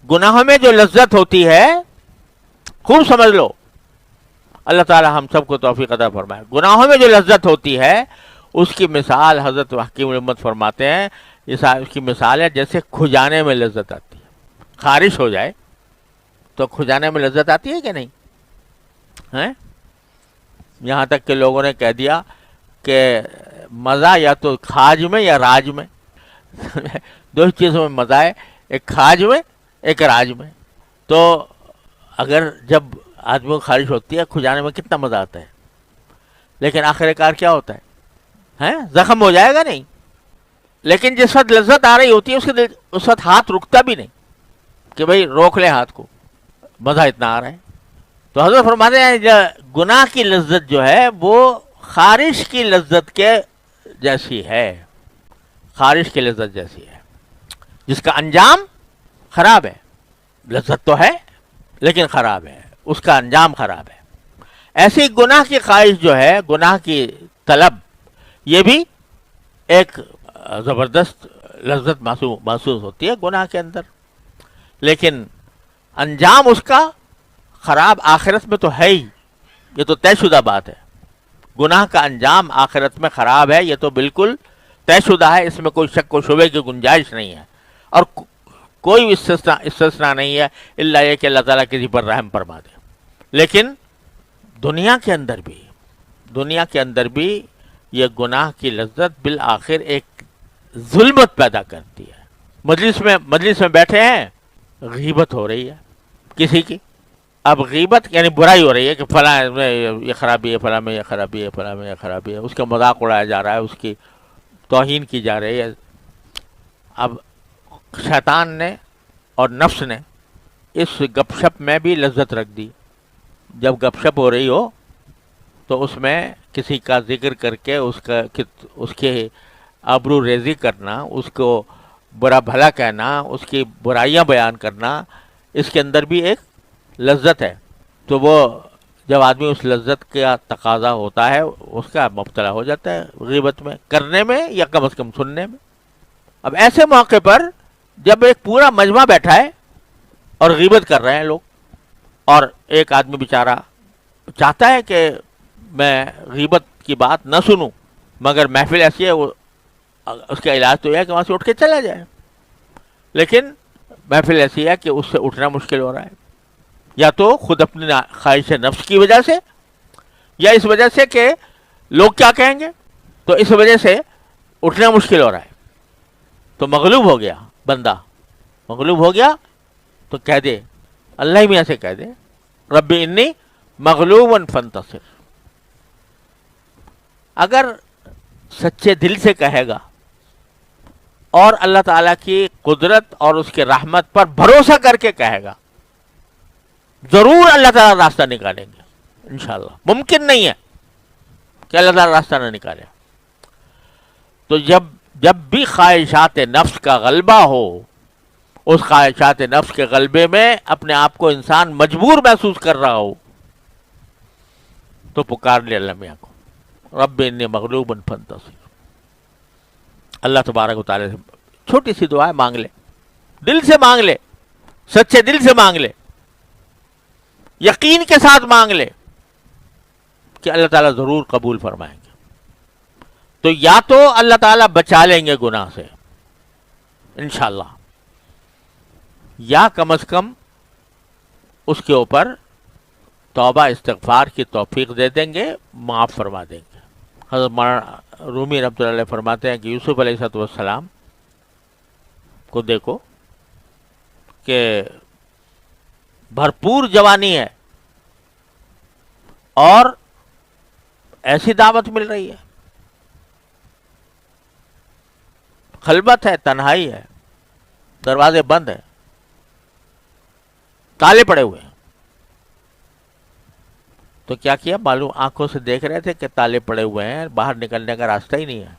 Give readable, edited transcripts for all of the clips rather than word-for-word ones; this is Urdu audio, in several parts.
گناہوں میں جو لذت ہوتی ہے، خوب سمجھ لو، اللہ تعالی ہم سب کو توفیق عطا فرمائے، گناہوں میں جو لذت ہوتی ہے اس کی مثال حضرت حکیم الامت فرماتے ہیں، اس کی مثال ہے جیسے کھجانے میں لذت آتی ہے۔ خارش ہو جائے تو کھجانے میں لذت آتی ہے کہ نہیں ہیں؟ یہاں تک کہ لوگوں نے کہہ دیا کہ مزہ یا تو کھاج میں یا راج میں، دو چیزوں میں مزہ ہے، ایک کھاج میں ایک راج میں۔ تو اگر جب آدمی کو خارش ہوتی ہے کھجانے میں کتنا مزہ آتا ہے، لیکن آخر کار کیا ہوتا ہے ہیں؟ زخم ہو جائے گا نہیں۔ لیکن جس وقت لذت آ رہی ہوتی ہے اس وقت ہاتھ رکتا بھی نہیں کہ بھئی روک لے ہاتھ کو، مزہ اتنا آ رہا ہے۔ تو حضرت فرماتے ہیں گناہ کی لذت جو ہے وہ خارش کی لذت کے جیسی ہے، خارش کی لذت جیسی ہے، جس کا انجام خراب ہے۔ لذت تو ہے لیکن خراب ہے، اس کا انجام خراب ہے۔ ایسی گناہ کی خواہش جو ہے، گناہ کی طلب، یہ بھی ایک زبردست لذت محسوس ہوتی ہے گناہ کے اندر، لیکن انجام اس کا خراب آخرت میں تو ہے ہی، یہ تو طے شدہ بات ہے۔ گناہ کا انجام آخرت میں خراب ہے، یہ تو بالکل طے شدہ ہے، اس میں کوئی شک و شبے کی گنجائش نہیں ہے، اور کوئی استثناء نہیں ہے الا یہ کہ اللہ تعالیٰ کسی پر رحم فرما دے۔ لیکن دنیا کے اندر بھی یہ گناہ کی لذت بالآخر ایک ظلمت پیدا کرتی ہے۔ مجلس میں بیٹھے ہیں، غیبت ہو رہی ہے کسی کی، اب غیبت یعنی برائی ہو رہی ہے کہ فلاں میں یہ خرابی ہے، فلاں میں یہ خرابی ہے، فلاں میں یہ خرابی ہے، اس کا مذاق اڑایا جا رہا ہے، اس کی توہین کی جا رہی ہے۔ اب شیطان نے اور نفس نے اس گپ شپ میں بھی لذت رکھ دی۔ جب گپ شپ ہو رہی ہو تو اس میں کسی کا ذکر کر کے اس کے آبرو ریزی کرنا، اس کو برا بھلا کہنا، اس کی برائیاں بیان کرنا، اس کے اندر بھی ایک لذت ہے۔ تو وہ جب آدمی اس لذت کا تقاضا ہوتا ہے اس کا مبتلا ہو جاتا ہے غیبت میں، کرنے میں یا کم از کم سننے میں۔ اب ایسے موقع پر جب ایک پورا مجمع بیٹھا ہے اور غیبت کر رہے ہیں لوگ، اور ایک آدمی بیچارہ چاہتا ہے کہ میں غیبت کی بات نہ سنوں، مگر محفل ایسی ہے، اس کا علاج تو یہ ہے کہ وہاں سے اٹھ کے چلا جائے، لیکن محفل ایسی ہے کہ اس سے اٹھنا مشکل ہو رہا ہے، یا تو خود اپنی خواہش نفس کی وجہ سے، یا اس وجہ سے کہ لوگ کیا کہیں گے، تو اس وجہ سے اٹھنا مشکل ہو رہا ہے۔ تو مغلوب ہو گیا بندہ، مغلوب ہو گیا تو کہہ دے، اللہ ہی میاں سے کہہ دے، رب انی مغلوب فانتصر۔ اگر سچے دل سے کہے گا اور اللہ تعالیٰ کی قدرت اور اس کے رحمت پر بھروسہ کر کے کہے گا، ضرور اللہ تعالیٰ راستہ نکالیں گے انشاءاللہ۔ ممکن نہیں ہے کہ اللہ تعالیٰ راستہ نہ نکالے۔ تو جب بھی خواہشات نفس کا غلبہ ہو، اس خواہشات نفس کے غلبے میں اپنے آپ کو انسان مجبور محسوس کر رہا ہو، تو پکار لے اللہ میاں کو، رب انی مغلوب فانتصر۔ اللہ تبارک و تعالیٰ سے چھوٹی سی دعا مانگ لے، دل سے مانگ لے، سچے دل سے مانگ لے، یقین کے ساتھ مانگ لے کہ اللہ تعالیٰ ضرور قبول فرمائیں گے۔ تو یا تو اللہ تعالیٰ بچا لیں گے گناہ سے انشاءاللہ، یا کم از کم اس کے اوپر توبہ استغفار کی توفیق دے دیں گے، معاف فرما دیں گے۔ حضرت مولانا رومی رحمۃ اللہ علیہ فرماتے ہیں کہ یوسف علیہ السلام کو دیکھو کہ بھرپور جوانی ہے اور ایسی دعوت مل رہی ہے، خلوت ہے، تنہائی ہے، دروازے بند ہیں، تالے پڑے ہوئے ہیں۔ تو کیا کیا معلوم، آنکھوں سے دیکھ رہے تھے کہ تالے پڑے ہوئے ہیں، باہر نکلنے کا راستہ ہی نہیں ہے،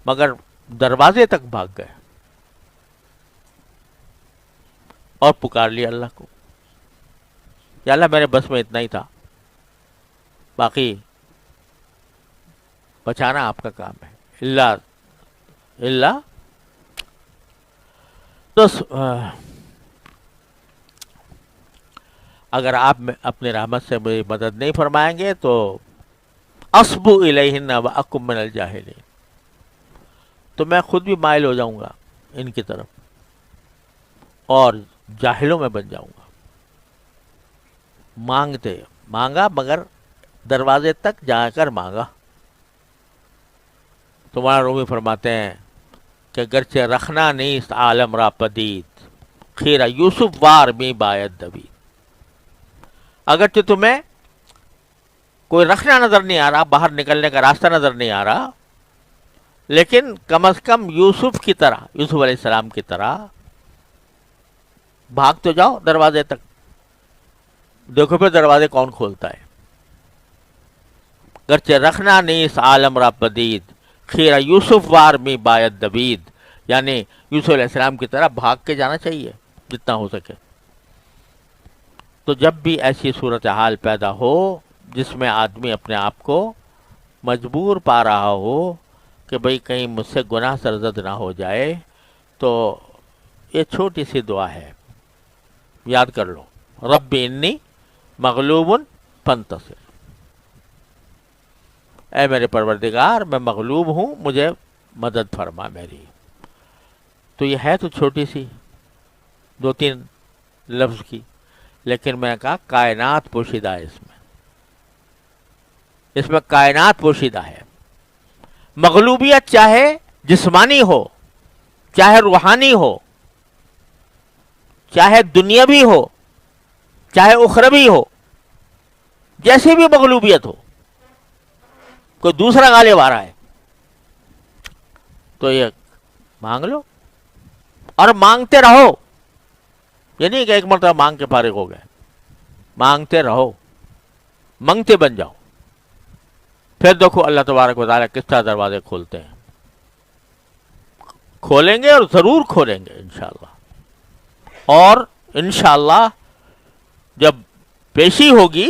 مگر دروازے تک بھاگ گئے اور پکار لیا اللہ کو، یا اللہ میرے بس میں اتنا ہی تھا، باقی بچانا آپ کا کام ہے، اللہ تو اگر آپ اپنی رحمت سے میری مدد نہیں فرمائیں گے تو اصبو الیہن واکم من الجاہلین، تو میں خود بھی مائل ہو جاؤں گا ان کی طرف اور جاہلوں میں بن جاؤں گا۔ مانگا مگر دروازے تک جا کر مانگا۔ تو مولانا رومی فرماتے ہیں کہ گرچہ رکھنا نیست عالم را پدید، خیرہ یوسف وار می باید دوید۔ اگرچہ تمہیں کوئی رکھنا نظر نہیں آ رہا، باہر نکلنے کا راستہ نظر نہیں آ رہا، لیکن کم از کم یوسف کی طرح، یوسف علیہ السلام کی طرح بھاگ تو جاؤ دروازے تک، دیکھو پھر دروازے کون کھولتا ہے۔ گرچہ رکھنا نیست عالم را پدید، خیرہ یوسف وار می باید دوید، یعنی یوسف علیہ السلام کی طرح بھاگ کے جانا چاہیے جتنا ہو سکے۔ تو جب بھی ایسی صورتحال پیدا ہو جس میں آدمی اپنے آپ کو مجبور پا رہا ہو کہ بھئی کہیں مجھ سے گناہ سرزد نہ ہو جائے، تو یہ چھوٹی سی دعا ہے، یاد کر لو، رب انی مغلوب فانتصر، اے میرے پروردگار میں مغلوب ہوں، مجھے مدد فرما میری۔ تو یہ ہے تو چھوٹی سی 2-3 لفظ کی، لیکن میں نے کہا کائنات پوشیدہ ہے اس میں کائنات پوشیدہ ہے۔ مغلوبیت چاہے جسمانی ہو، چاہے روحانی ہو، چاہے دنیاوی ہو، چاہے اخروی ہو، جیسی بھی مغلوبیت ہو، کوئی دوسرا غالب آ رہا ہے تو یہ مانگ لو اور مانگتے رہو۔ یہ نہیں کہ ایک مرتبہ مانگ کے فارغ ہو گئے، مانگتے رہو، منگتے بن جاؤ، پھر دیکھو اللہ تبارک و تعالیٰ کس طرح دروازے کھولتے ہیں، کھولیں گے اور ضرور کھولیں گے انشاءاللہ۔ اور انشاءاللہ جب پیشی ہوگی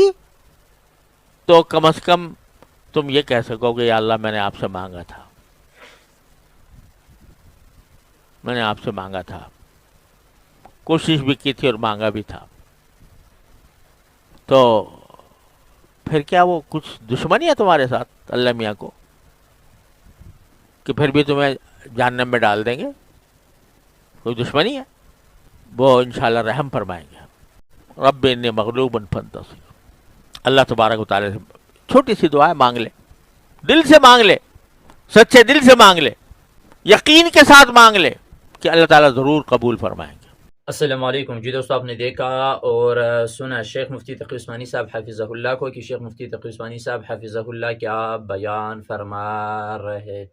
تو کم از کم تم یہ کہہ سکو گے یا اللہ میں نے آپ سے مانگا تھا، میں نے آپ سے مانگا تھا، کوشش بھی کی تھی اور مانگا بھی تھا۔ تو پھر کیا وہ کچھ دشمنی ہے تمہارے ساتھ اللہ میاں کو کہ پھر بھی تمہیں جہنم میں ڈال دیں گے؟ کوئی دشمنی ہے؟ وہ انشاءاللہ رحم فرمائیں گے۔ رب انی مغلوب فانتصر، اللہ تبارک و تعالیٰ سے چھوٹی سی دعا ہے، مانگ لے، دل سے مانگ لے، سچے دل سے مانگ لے، یقین کے ساتھ مانگ لے کہ اللہ تعالیٰ ضرور قبول فرمائیں گے۔ السلام علیکم جی دوستو، آپ نے دیکھا اور سنا شیخ مفتی تقی عثمانی صاحب حفظہ اللہ کو کہ شیخ مفتی تقی عثمانی صاحب حفظہ اللہ کیا بیان فرما رہے تھے۔